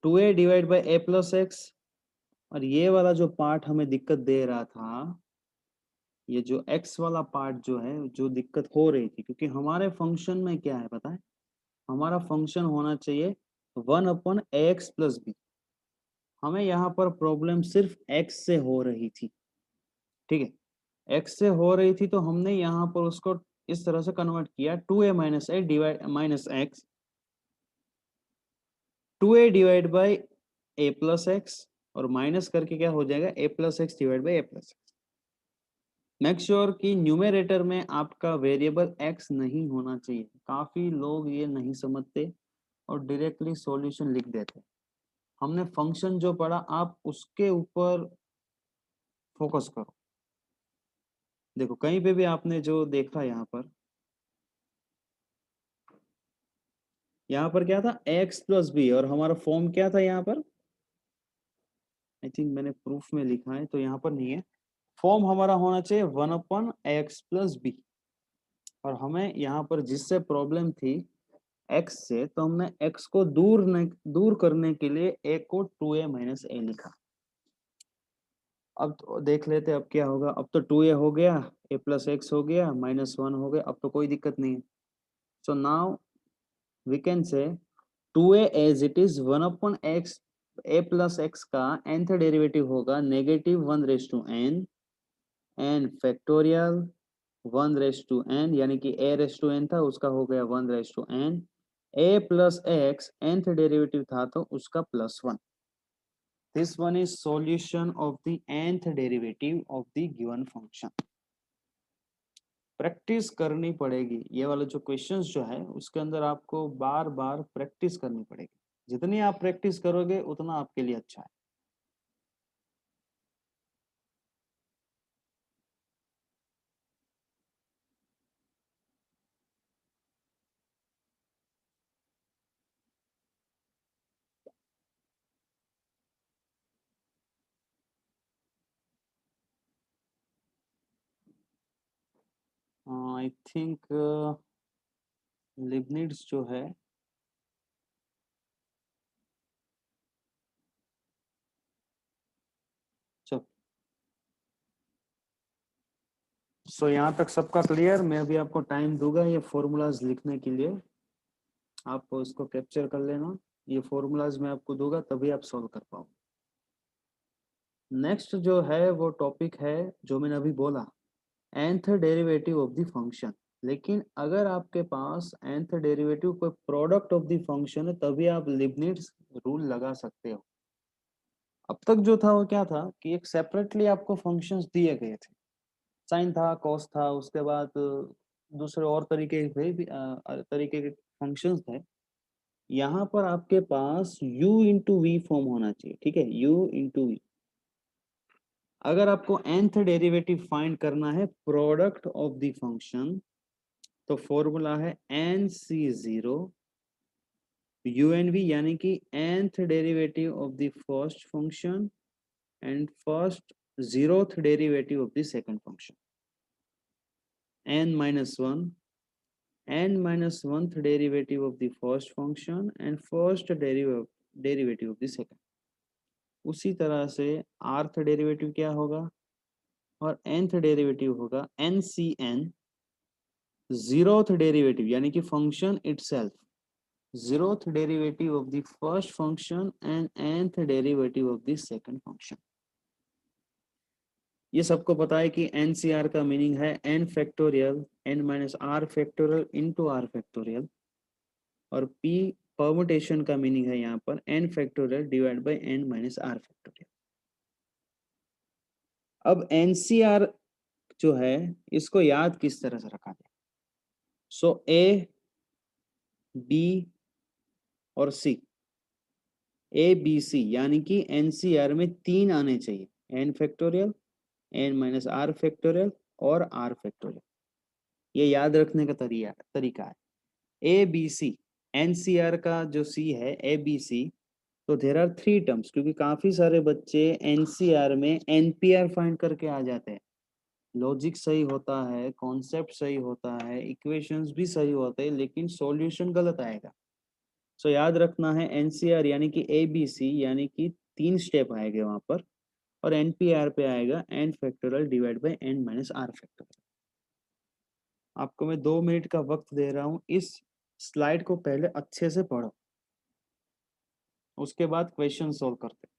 [SPEAKER 1] 2a divide by a plus x, और ये वाला जो पार्ट हमें दिक्कत दे रहा था, ये जो x वाला पार्ट जो है, जो दिक्कत हो रही थी, क्योंकि हमारे फंक्शन में क्या है पता है, हमारा फंक्शन होना चाहिए 1/x+b। हमें यहाँ पर प्रॉब्लम सिर्फ x से हो रही थी, ठीक है। x से हो रही थी तो हमने यहाँ पर उसको इस तरह से कन्वर्ट किया, 2a minus A divide minus x, 2a divide by a plus x, और माइनस करके क्या हो जाएगा, a plus x divide by a plus x. Make sure कि न्यूमरेटर में आपका वेरिएबल x नहीं होना चाहिए। काफी लोग ये नहीं समझते और डायरेक्टली सॉल्यूशन लिख देते। हमने फंक्शन जो पढ़ा, आप उसके ऊपर फोकस करो। देखो, कहीं पे भी आपने जो देखा, यहाँ पर क्या था, x प्लस बी, और हमारा फॉर्म क्या था यहाँ पर, आई थिंक मैंने प्रूफ में लिखा है तो यहाँ पर नहीं है। फॉर्म हमारा होना चाहिए 1/x+b, और हमें यहाँ पर जिससे प्रॉब्लम थी x से, तो हमने x को दूर करने के लिए a को 2a माइनस ए लिखा। अब तो देख लेते अब क्या होगा। अब तो 2a हो गया, a प्लस एक्स हो गया, -1 हो गया, अब तो कोई दिक्कत नहीं है। So now we can say 2a as it is 1/x, a plus x का nth डेरिवेटिव होगा -1/n, n फैक्टोरियल 1/n, यानी कि a/n था उसका हो गया 1/n, a plus x nth derivative था तो उसका +1। This one is solution of the nth derivative of the given function. Practice करनी पड़ेगी, ये वाला जो क्वेश्चंस जो है उसके अंदर आपको बार बार प्रैक्टिस करनी पड़ेगी। जितनी आप प्रैक्टिस करोगे उतना आपके लिए अच्छा है। आई थिंक लिबनिट्स जो है, चल सो यहाँ तक सबका क्लियर। मैं अभी आपको टाइम दूंगा ये फॉर्मूलाज लिखने के लिए, आप उसको कैप्चर कर लेना। ये फॉर्मूलाज मैं आपको दूंगा तभी आप सॉल्व कर पाओ। नेक्स्ट जो है वो टॉपिक है जो मैंने अभी बोला, nth derivative of the function. लेकिन अगर आपके पास nth डेरिवेटिव कोई प्रोडक्ट ऑफ द फंक्शन है तभी आप लिबनिट्ज रूल लगा सकते हो। अब तक जो था वो क्या था कि एक सेपरेटली आपको फंक्शंस दिए गए थे, साइन था, कॉस था, उसके बाद दूसरे और तरीके तरीके के फंक्शंस थे। यहाँ पर आपके पास u इंटू वी फॉर्म होना चाहिए, ठीक है, u इंटू वी। अगर आपको nth डेरिवेटिव फाइंड करना है प्रोडक्ट ऑफ द फंक्शन, तो फॉर्मूला है n c zero u n v, यानी कि nth derivative of the first function and first zeroth derivative of the second function, n minus 1, n minus 1th derivative of the first function and first derivative of the second। उसी तरह से rth derivative क्या होगा और nth derivative होगा n c n zeroth derivative, यानी कि function itself, zeroth derivative of the first function and nth derivative of the second function। ये सबको पता है कि NCR का मीनिंग है n factorial n minus r factorial into r factorial, और P परमुटेशन का मीनिंग है यहाँ पर n factorial divide by n minus r factorial. अब NCR जो है इसको याद किस तरह से रखा जाए, सो A, B और C, ए बी सी, यानी कि एनसीआर में तीन आने चाहिए, n factorial, n minus r factorial और r फैक्टोरियल। ये याद रखने का तरीका है। ए बी सी, एनसीआर का जो सी है ए बी सी, तो देर आर थ्री टर्म्स, क्योंकि काफी सारे बच्चे एनसीआर में एनपीआर फाइंड करके आ जाते हैं। लॉजिक सही होता है, कॉन्सेप्ट सही होता है, इक्वेशंस भी सही होते हैं, लेकिन सॉल्यूशन गलत आएगा। सो याद रखना है एनसीआर यानी कि ए बी सी, यानी कि तीन स्टेप आएंगे वहां पर, और एनपीआर पे आएगा n factorial divide by n minus r factorial. आपको मैं 2 मिनट का वक्त दे रहा हूँ, इस स्लाइड को पहले अच्छे से पढ़ो, उसके बाद क्वेश्चन सोल्व करते हैं।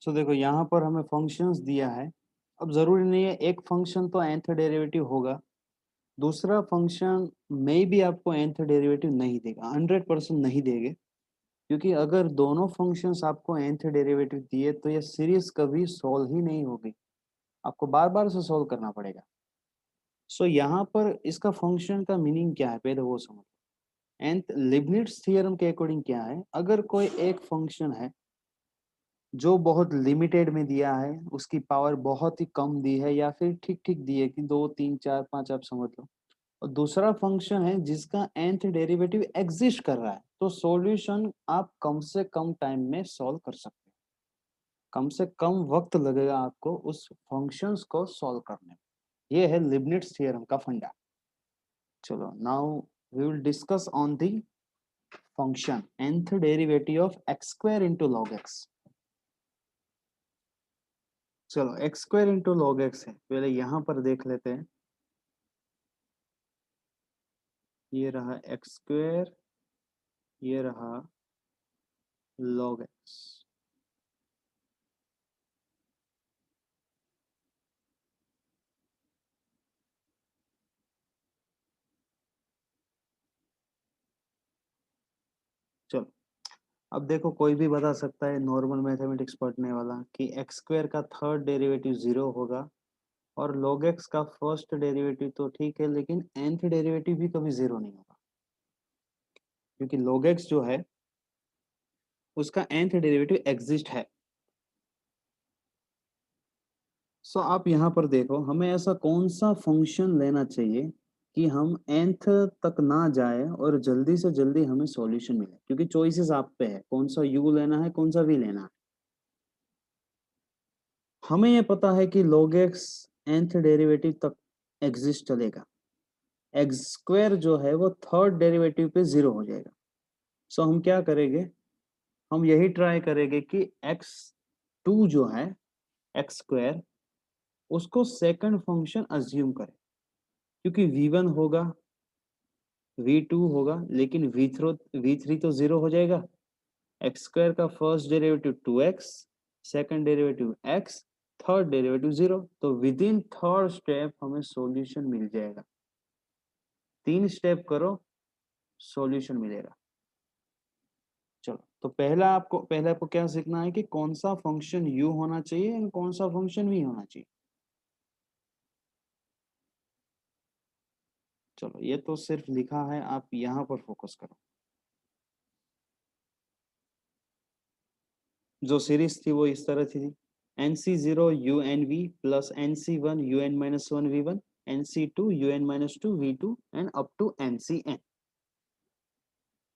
[SPEAKER 1] सो देखो यहाँ पर हमें फंक्शंस दिया है। अब जरूरी नहीं है एक फंक्शन तो nth डेरिवेटिव होगा, दूसरा फंक्शन में भी आपको nth डेरिवेटिव नहीं देगा, 100% नहीं देंगे, क्योंकि अगर दोनों फंक्शंस आपको nth डेरिवेटिव दिए तो ये सीरीज कभी सॉल्व ही नहीं होगी, आपको बार बार से सॉल्व करना पड़ेगा। सो यहाँ पर इसका फंक्शन का मीनिंग क्या है पहले वो समझो। nth लिबनिट्ज थ्योरम के अकॉर्डिंग क्या है, अगर कोई एक फंक्शन है जो बहुत लिमिटेड में दिया है, उसकी पावर बहुत ही कम दी है या फिर ठीक ठीक दी है कि 2 3 4 5 आप समझ लो, और दूसरा फंक्शन है जिसका nth डेरिवेटिव एग्जिस्ट कर रहा है, तो सॉल्यूशन आप कम से कम टाइम में सॉल्व कर सकते हैं, कम से कम वक्त लगेगा आपको उस फंक्शंस को सॉल्व करने में। ये है लिबनिट्ज थ्योरम का फंडा। चलो now we will discuss on the function nth derivative of x square into log X. चलो X square into log X है, पहले यहाँ पर देख लेते हैं। ये रहा एक्स स्क्वायर, ये रहा लॉग एक्स। चलो अब देखो कोई भी बता सकता है नॉर्मल मैथमेटिक्स पढ़ने वाला कि एक्स स्क्वायर का थर्ड डेरिवेटिव 0 होगा, और log x का फर्स्ट डेरिवेटिव तो ठीक है लेकिन nth डेरिवेटिव भी कभी 0 नहीं होगा, क्योंकि log x जो है उसका nth डेरिवेटिव एग्जिस्ट है। सो आप यहाँ पर देखो हमें ऐसा कौन सा फंक्शन लेना चाहिए कि हम nth तक ना जाए और जल्दी से जल्दी हमें सॉल्यूशन मिले, क्योंकि चॉइसेस आप पे है कौन सा u लेना है कौन सा v लेना है। हमें ये पता है कि log x nth डेरिवेटिव तक एग्जिस्ट चलेगा, एक्स स्क्वायर जो है वो थर्ड डेरिवेटिव पे 0 हो जाएगा। सो हम क्या करेंगे, हम यही ट्राई करेंगे कि x2 जो है एक्स स्क्वायर उसको सेकंड फंक्शन अज्यूम करें, क्योंकि v1 होगा v2 होगा लेकिन v3 तो 0 हो जाएगा। एक्स स्क्वायर का first derivative 2x, second derivative x, third derivative 0, तो विद इन थर्ड स्टेप हमें सॉल्यूशन मिल जाएगा। 3 स्टेप करो सॉल्यूशन मिलेगा। चलो तो पहले आपको क्या सीखना है कि कौन सा फंक्शन u होना चाहिए और कौन सा फंक्शन v होना चाहिए। चलो ये तो सिर्फ लिखा है, आप यहाँ पर फोकस करो। जो सीरीज थी वो इस तरह थी, nc0 unv plus nc1 un-1 v1, nc2 un-2 v2 and up to ncn।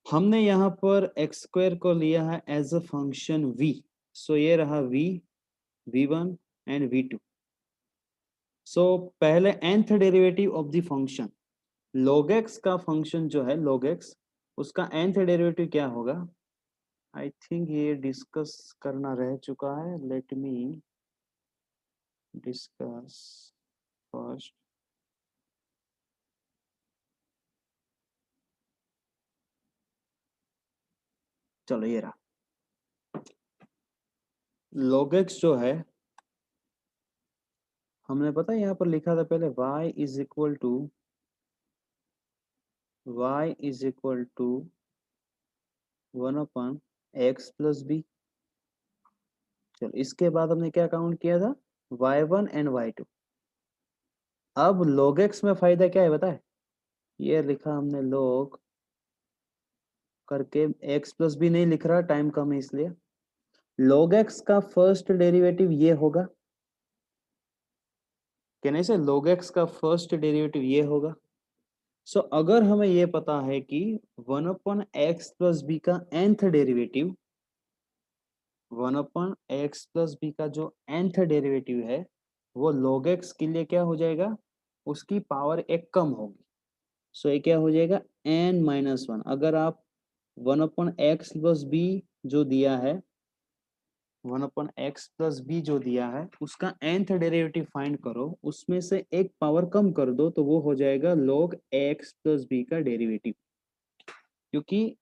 [SPEAKER 1] हमने यहाँ पर एक्स स्क्वायर को लिया है एज अ फंक्शन v, सो ये रहा v, v1 and v2। So पहले nth derivative of the function log x का फंक्शन जो है log x, उसका nth डेरिवेटिव क्या होगा। आई थिंक ये डिस्कस करना रह चुका है, लेट मी डिस्कस फर्स्ट। चलो ये रहा log x जो है, हमने पता है यहाँ पर लिखा था पहले y is equal to 1/x+b। चलो इसके बाद हमने क्या काउंट किया था, y1 एंड y2। अब log x में फायदा क्या है बताए, ये लिखा हमने log करके, x+b नहीं लिख रहा टाइम कम है इसलिए। log x का फर्स्ट डेरिवेटिव ये होगा, कहने से log x का फर्स्ट डेरिवेटिव ये होगा। सो अगर हमें ये पता है कि 1/x+b का nth डेरिवेटिव, 1/x+b का जो nth डेरिवेटिव है वो log x के लिए क्या हो जाएगा, उसकी पावर एक कम होगी। सो ये क्या हो जाएगा n-1। अगर आप 1/x+b जो दिया है, 1/x+b जो दिया है उसका nth डेरिवेटिव फाइंड करो, उसमें से एक पावर कम कर दो तो वो हो जाएगा log x+b का डेरिवेटिव, क्योंकि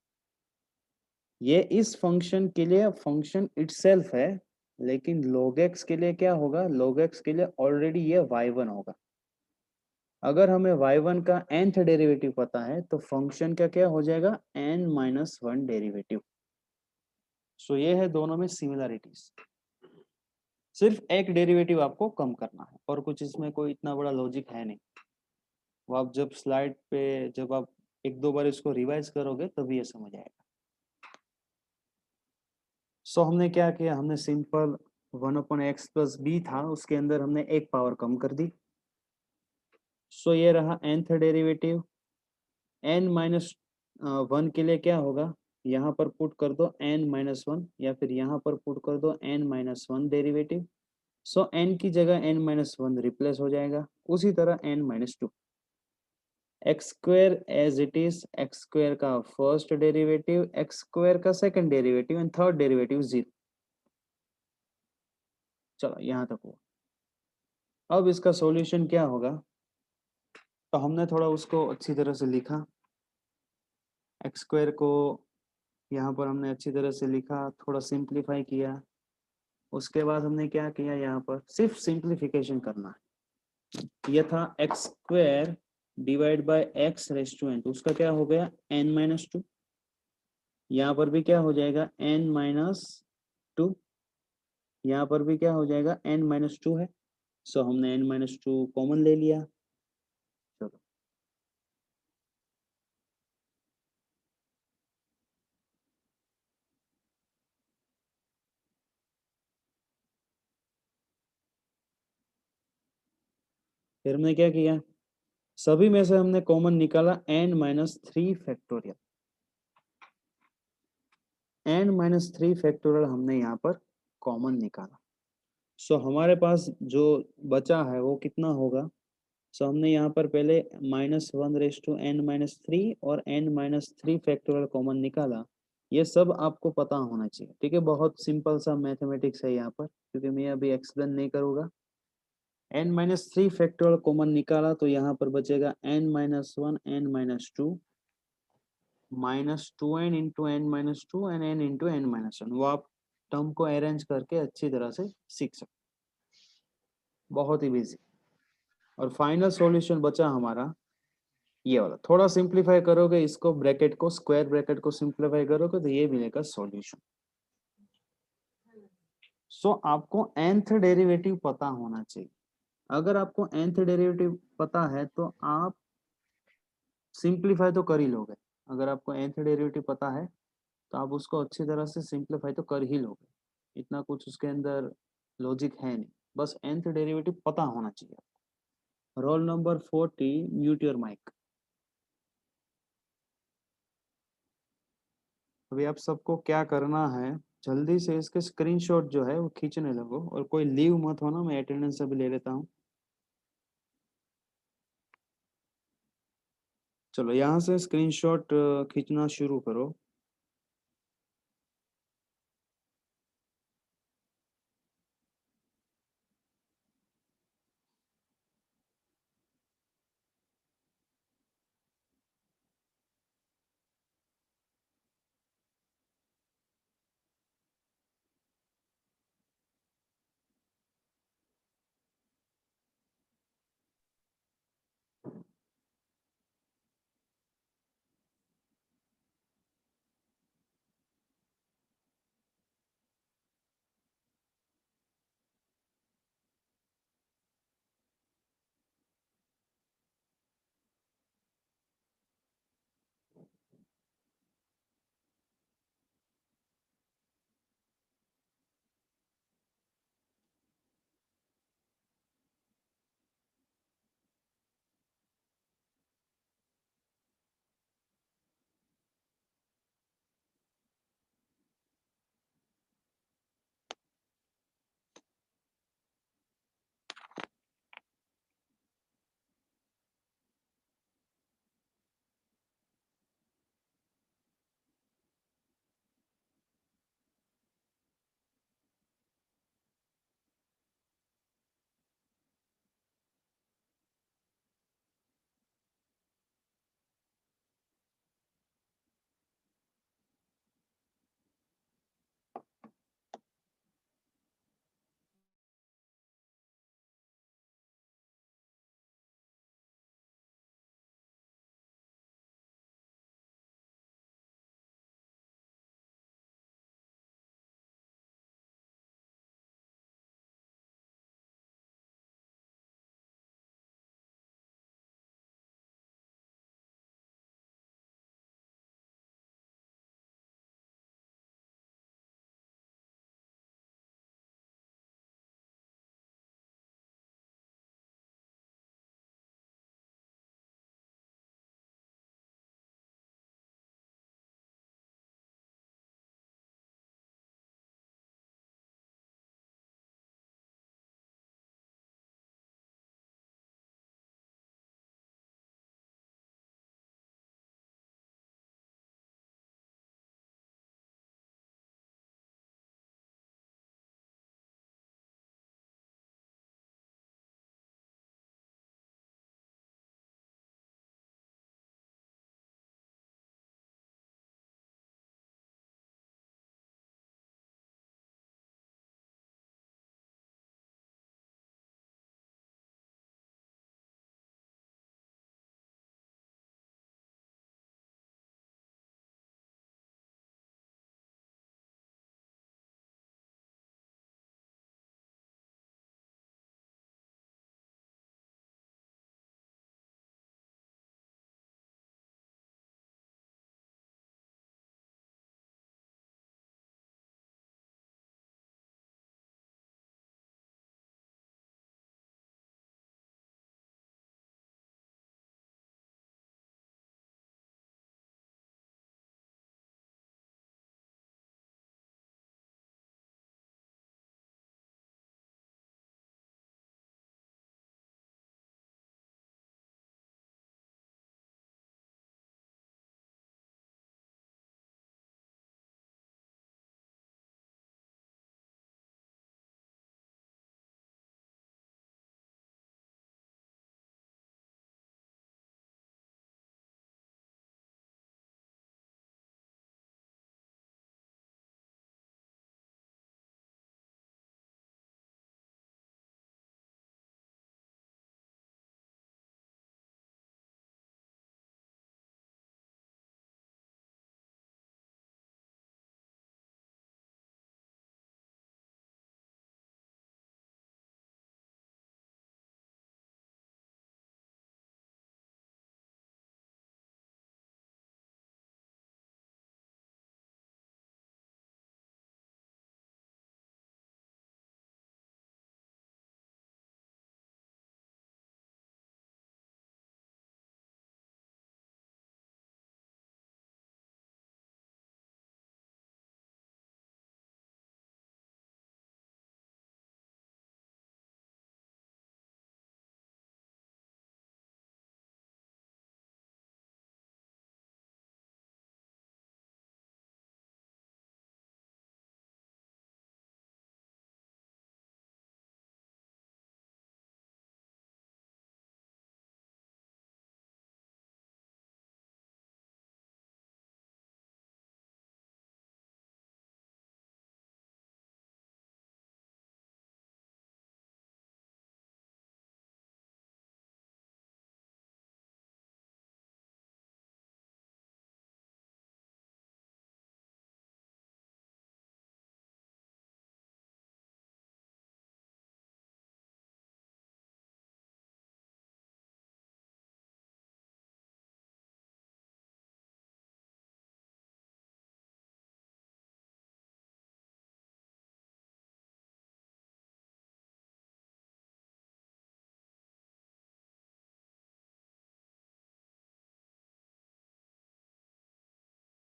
[SPEAKER 1] ये इस फंक्शन के लिए फंक्शन इटसेल्फ है लेकिन log x के लिए क्या होगा, log x के लिए ऑलरेडी ये y1 होगा। अगर हमें y1 का nth डेरिवेटिव पता है तो फंक्शन का क्या हो जाएगा, n-1 डेरिवेटिव। सो ये है दोनों में सिमिलरिटीज। सिर्फ एक डेरिवेटिव आपको कम करना है और कुछ इसमें कोई इतना बड़ा लॉजिक है नहीं। वो आप जब स्लाइड पे जब आप एक दो बार इसको रिवाइज करोगे तभी ये समझ आएगा। सो हमने क्या किया, हमने सिंपल 1/x प्लस बी था, उसके अंदर हमने एक पावर कम कर दी। सो ये रहा nth डेरिवेटिव। n-1 के लिए क्या होगा, यहाँ पर पुट कर दो n-1 या फिर यहाँ पर पुट कर दो n-1 डेरिवेटिव। सो n की जगह n-1 रिप्लेस हो जाएगा, उसी तरह n-2 x square as it is, x square का फर्स्ट डेरिवेटिव, एक्स स्क्वायर का second derivative and third derivative 0। चलो यहाँ तक हुआ। अब इसका सॉल्यूशन क्या होगा, तो हमने थोड़ा उसको अच्छी तरह से लिखा। एक्स स्क्वायर को यहाँ पर हमने अच्छी तरह से लिखा, थोड़ा सिंप्लीफाई किया। उसके बाद हमने क्या किया, यहाँ पर सिर्फ सिंप्लीफिकेशन करना है। यह था x square divide by x raise to n, तो उसका क्या हो गया n-2। यहाँ पर भी क्या हो जाएगा n-2, यहाँ पर भी क्या हो जाएगा n-2 है। सो हमने n-2 कॉमन ले लिया। चलो फिर हमने क्या किया, सभी में से हमने कॉमन निकाला n-3 फैक्टोरियल। n-3 फैक्टोरियल हमने यहाँ पर कॉमन निकाला। सो हमारे पास जो बचा है वो कितना होगा, सो हमने यहाँ पर पहले -1/n-3 और n-3 फैक्टोरियल कॉमन निकाला। ये सब आपको पता होना चाहिए, ठीक है। बहुत सिंपल सा मैथमेटिक्स है यहाँ पर, क्योंकि मैं अभी एक्सप्लेन नहीं करूँगा। n-3 फैक्टोरियल कॉमन निकाला तो यहाँ पर बचेगा n-1 n-2 -2n into n-2 and n into n-1। वो आप टर्म को अरेंज करके अच्छी तरह से सीख सकते, बहुत ही इजी। और फाइनल सॉल्यूशन बचा हमारा ये वाला। थोड़ा सिंप्लीफाई करोगे इसको, ब्रैकेट को, स्क्वायर ब्रैकेट को सिंप्लीफाई करोगे तो ये मिलेगा सॉल्यूशन। सो आपको nth डेरिवेटिव पता होना चाहिए। अगर आपको nth डेरिवेटिव पता है तो आप सिंप्लीफाई तो कर ही लोगे। अगर आपको nth डेरिवेटिव पता है तो आप उसको अच्छी तरह से सिंप्लीफाई तो कर ही लोगे। इतना कुछ उसके अंदर लॉजिक है नहीं, बस nth डेरिवेटिव पता होना चाहिए। Roll number 40, mute your mic. अभी आप सबको क्या करना है, जल्दी से इसके स्क्रीनशॉट जो है वो खींचने लगो, और कोई लीव मत होना, मैं अटेंडेंस अभी ले लेता हूँ। चलो यहाँ से स्क्रीनशॉट खींचना शुरू करो।